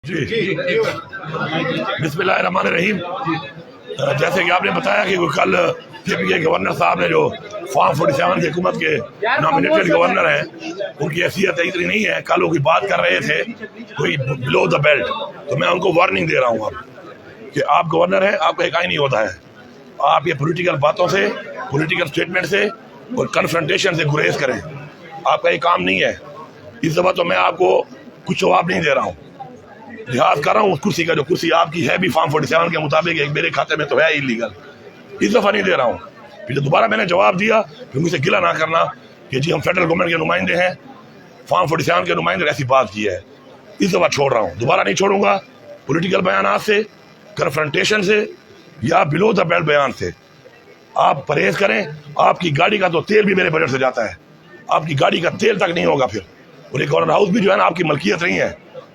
جی بسمillahirrahmanirrahim। جیسے کہ آپ نے بتایا کہ کل کے گورنر صاحب نے جو فارم 47 کی حکومت کے نامینیٹڈ گورنر ہیں ان کی حیثیت اتنی نہیں ہے، کل وہ کوئی بات کر رہے تھے کوئی بلو دا بیلٹ، تو میں ان کو وارننگ دے رہا ہوں اب کہ آپ گورنر ہیں، آپ کا ایک آئین نہیں ہوتا ہے، آپ یہ پولیٹیکل باتوں سے، پولیٹیکل سٹیٹمنٹ سے اور کنفرنٹیشن سے گریز کریں، آپ کا یہ کام نہیں ہے۔ اس دفعہ تو میں آپ کو کچھ جواب نہیں دے رہا ہوں، لحاظ کر رہا ہوں اس کرسی کا، جو کرسی آپ کی ہے بھی فارم 47 کے مطابق ایک میرے کھاتے میں تو ہے انلیگل، اس دفعہ نہیں دے رہا ہوں۔ پھر دوبارہ میں نے جواب دیا، پھر مجھ سے گلہ نہ کرنا کہ جی ہم فیڈرل گورنمنٹ کے نمائندے ہیں، فارم 47 کے نمائندے ایسی بات کی ہے۔ اس دفعہ چھوڑ رہا ہوں، دوبارہ نہیں چھوڑوں گا۔ پولیٹیکل بیانات سے، کنفرنٹیشن سے یا بلو دا بیلٹ بیان سے آپ پرہیز کریں۔ آپ کی گاڑی کا تو تیل بھی میرے بجٹ سے جاتا ہے، آپ کی گاڑی کا تیل تک نہیں ہوگا پھر، اور یہ گورنر ہاؤس بھی جو ہے نا آپ کی ملکیت نہیں ہے۔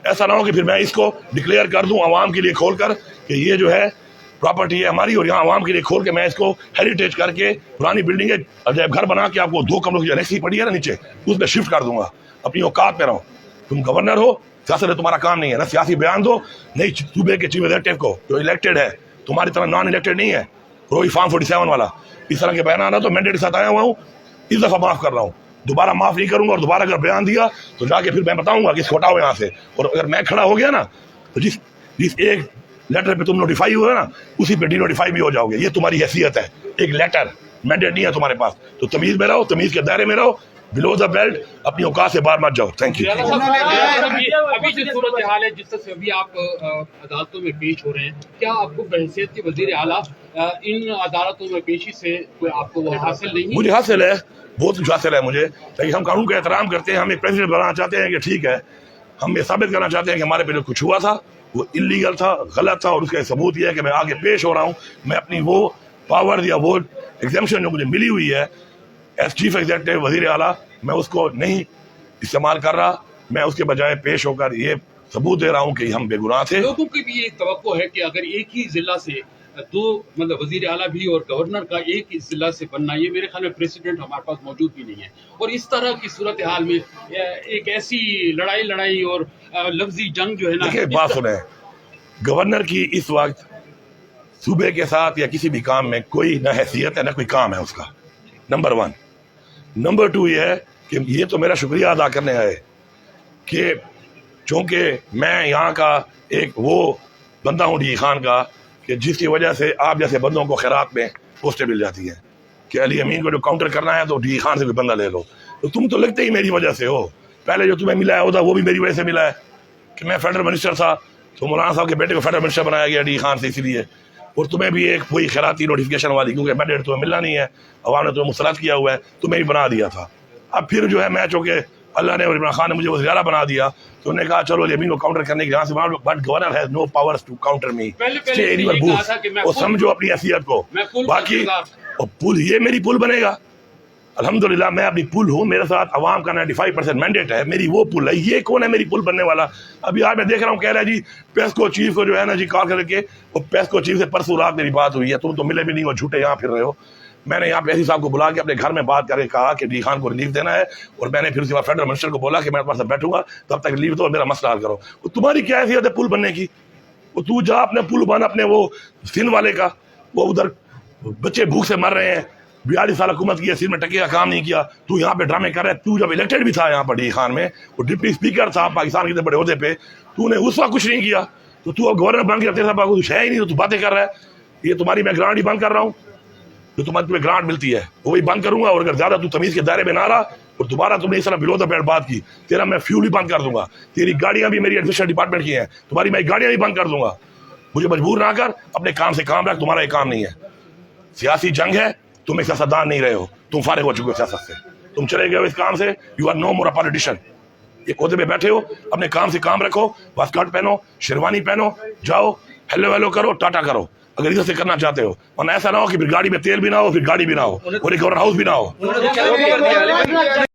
ایسا نہ ہو کہ پھر میں اس کو ڈکلیئر کر دوں عوام کے لیے کھول کر کہ یہ جو ہے پراپرٹی ہے ہماری، اور یہاں عوام کے لیے کھول کے میں اس کو ہیریٹیج کر کے پرانی بلڈنگ ہے عجائب گھر بنا کے آپ کو 2 کمروں کی انیکسی پڑی ہے نا نیچے، اس میں شفٹ کر دوں گا۔ اپنی اوقات پہ رہو، تم گورنر ہو، سیاست تمہارا کام نہیں ہے، نہ سیاسی بیان دو، نہیں صوبے کے چیف ایگزیکٹو کو جو الیکٹڈ ہے، تمہاری طرح نان الیکٹڈ نہیں ہے، وہی فارم 47 والا۔ اس طرح کے بیان آنا تو مینڈیٹ کے ساتھ آیا ہوا ہوں، اس دفعہ معاف کر رہا ہوں، دوبارہ معاف نہیں کروں گا، اور دوبارہ اگر بیان دیا تو جا کے پھر میں بتاؤں گا کہ اس ہٹاؤ یہاں سے، اور اگر میں کھڑا ہو گیا نا تو جس ایک لیٹر پہ تم نوٹیفائی ہوئے نا اسی پہ ڈی نوٹیفائی بھی ہو جاؤ گے۔ یہ تمہاری حیثیت ہے، ایک لیٹر مینڈیٹ نہیں ہے تمہارے پاس، تو تمیز میں رہو، تمیز کے دائرے میں رہو، بلو دا بیلٹ اپنی اوقات سے باہر مت جاؤ۔ Thank you. ابھی جو صورتحال ہے جس طرح سے ابھی آپ عدالتوں میں پیش ہو رہے ہیں، کیا آپ کو بحیثیت کے وزیر اعلیٰ ان عدالتوں میں پیشی سے کوئی آپ کو وہ حاصل نہیں؟ مجھے حاصل ہے، بہت کچھ حاصل ہے مجھے، لیکن ہم قانون کا احترام کرتے ہیں۔ ہم ایک پریزیڈنٹ بنانا چاہتے ہیں کہ ٹھیک ہے، ہم یہ ثابت کرنا چاہتے ہیں کہ ہمارے پہ جو کچھ ہوا تھا وہ انلیگل تھا، غلط تھا، اور اس کا ثبوت یہ ہے کہ میں آگے پیش ہو رہا ہوں۔ میں اپنی وہ پاور یا وہ ایگزیمپشن جو مجھے ملی ہوئی ہے ایز چیف ایگزیکٹو وزیر اعلیٰ، میں اس کو نہیں استعمال کر رہا، میں اس کے بجائے پیش ہو کر یہ ثبوت دے رہا ہوں کہ ہم بے گناہ تھے۔ لوگوں کی بھی یہ توقع ہے کہ اگر ایک ہی ضلع سے دو وزیر اعلیٰ بھی اور گورنر کا ایک ہی ضلع سے بننا، یہ میرے خیال میں پریسیڈنٹ ہمارے پاس موجود بھی نہیں ہے، اور اس طرح کی صورتحال میں ایک ایسی لڑائی اور لفظی جنگ جو ہے نا۔ دیکھیں بات سنیں، گورنر کی اس وقت صوبے کے ساتھ یا کسی بھی کام میں کوئی نہ حیثیت ہے نہ کوئی کام ہے اس کا، نمبر 1۔ نمبر 2 یہ ہے کہ یہ تو میرا شکریہ ادا کرنے آئے کہ چونکہ میں یہاں کا ایک وہ بندہ ہوں ڈی خان کا کہ جس کی وجہ سے آپ جیسے بندوں کو خیرات میں پوسٹیں مل جاتی ہیں کہ علی امین کو جو کاؤنٹر کرنا ہے تو ڈی خان سے کوئی بندہ لے لو، تو تم تو لگتے ہی میری وجہ سے ہو۔ پہلے جو تمہیں ملا ہے عہدہ وہ بھی میری وجہ سے ملا ہے کہ میں فیڈرل منسٹر تھا، تو مولانا صاحب کے بیٹے کو فیڈرل منسٹر بنایا گیا ڈی خان سے، اسی لیے، اور تمہیں بھی ایک کوئی خیراتی نوٹیفکیشن والی، کیونکہ مینڈیٹ تمہیں ملنا نہیں ہے، عوام نے تمہیں مسلط کیا ہوا ہے، تمہیں بھی بنا دیا تھا۔ اب پھر جو ہے میں چونکہ اللہ نے اور عمران خان نے مجھے وزیر اعلیٰ بنا دیا تو انہوں نے کہا چلو یمین کو کاؤنٹر کرنے کے یہاں سے، but governor has no powers to counter me, اور سمجھو اپنی حیثیت کو۔ باقی پل، یہ میری پل بنے گا، الحمدللہ میں اپنی پل ہوں، میرے ساتھ عوام کا 95% مینڈیٹ ہے، میری وہ پل ہے۔ یہ کون ہے میری پل بننے والا؟ ابھی آج میں دیکھ رہا ہوں کہہ رہا ہے جی پیسکو چیف کو جو ہے نا جی کال کر کے، وہ پیسکو چیف سے پرسوں رات میری بات ہوئی ہے، تم تو ملے بھی نہیں ہو، جھوٹے یہاں پھر رہے ہو۔ میں نے یہاں پہ ایسی صاحب کو بلا کے اپنے گھر میں بات کر کے کہا کہ ڈی خان کو ریلیف دینا ہے، اور میں نے پھر اسی بار فیڈرل منسٹر کو بولا کہ میں پاس بیٹھوں گا تب تک ریلیف دو اور میرا مسئلہ حل کرو۔ تمہاری کیا حیثیت ہے پل بننے کی؟ وہ تو جا اپنے پل بن اپنے وہ سندھ والے کا، وہ ادھر بچے بھوک سے مر رہے ہیں، 42 سال حکومت کی ہے، سندھ میں ٹکے کا کام نہیں کیا، تو یہاں پہ ڈرامے کر رہا ہے۔ تو جب الیکٹڈ بھی تھا یہاں پر ڈی خان میں، وہ ڈپٹی اسپیکر تھا پاکستان کے بڑے عہدے پہ، تو نے اس وقت کچھ نہیں کیا، تو اب گورنر بن کے تیرا پاس کچھ ہے ہی نہیں، تو باتیں کر رہا ہے۔ یہ تمہاری میں گرانٹ ہی بند کر رہا ہوں، جو تمہیں گرانٹ ملتی ہے وہی بند کروں گا، اور اگر زیادہ تو تمیز کے دائرے میں نہ رہا اور دوبارہ تم نے اس طرح بلو دا بیلٹ بات کی، تیرا میں فیول ہی بند کر دوں گا، تیری گاڑیاں بھی میری ایڈمنسٹریشن ڈپارٹمنٹ کی ہیں، تمہاری میں گاڑیاں بھی بند کر دوں گا۔ مجھے مجبور نہ کر، اپنے کام سے کام رکھ، تمہارا یہ کام نہیں ہے، سیاسی جنگ ہے، تم ایک سیاستدان نہیں رہے ہو، تم فارغ ہو چکے ہو سیاست سے، تم چلے گئے ہو اس کام سے، you are no more a politician. ایک عہدے پہ بیٹھے ہو، اپنے کام سے کام رکھو، واسکٹ پہنو، شیروانی پہنو، جاؤ ہیلو ویلو کرو، ٹاٹا کرو اگر ادھر سے کرنا چاہتے ہو، ورنہ ایسا نہ ہو کہ پھر گاڑی میں تیل بھی نہ ہو، پھر گاڑی بھی نہ ہو، اور ایک گورنر ہاؤس بھی نہ ہو۔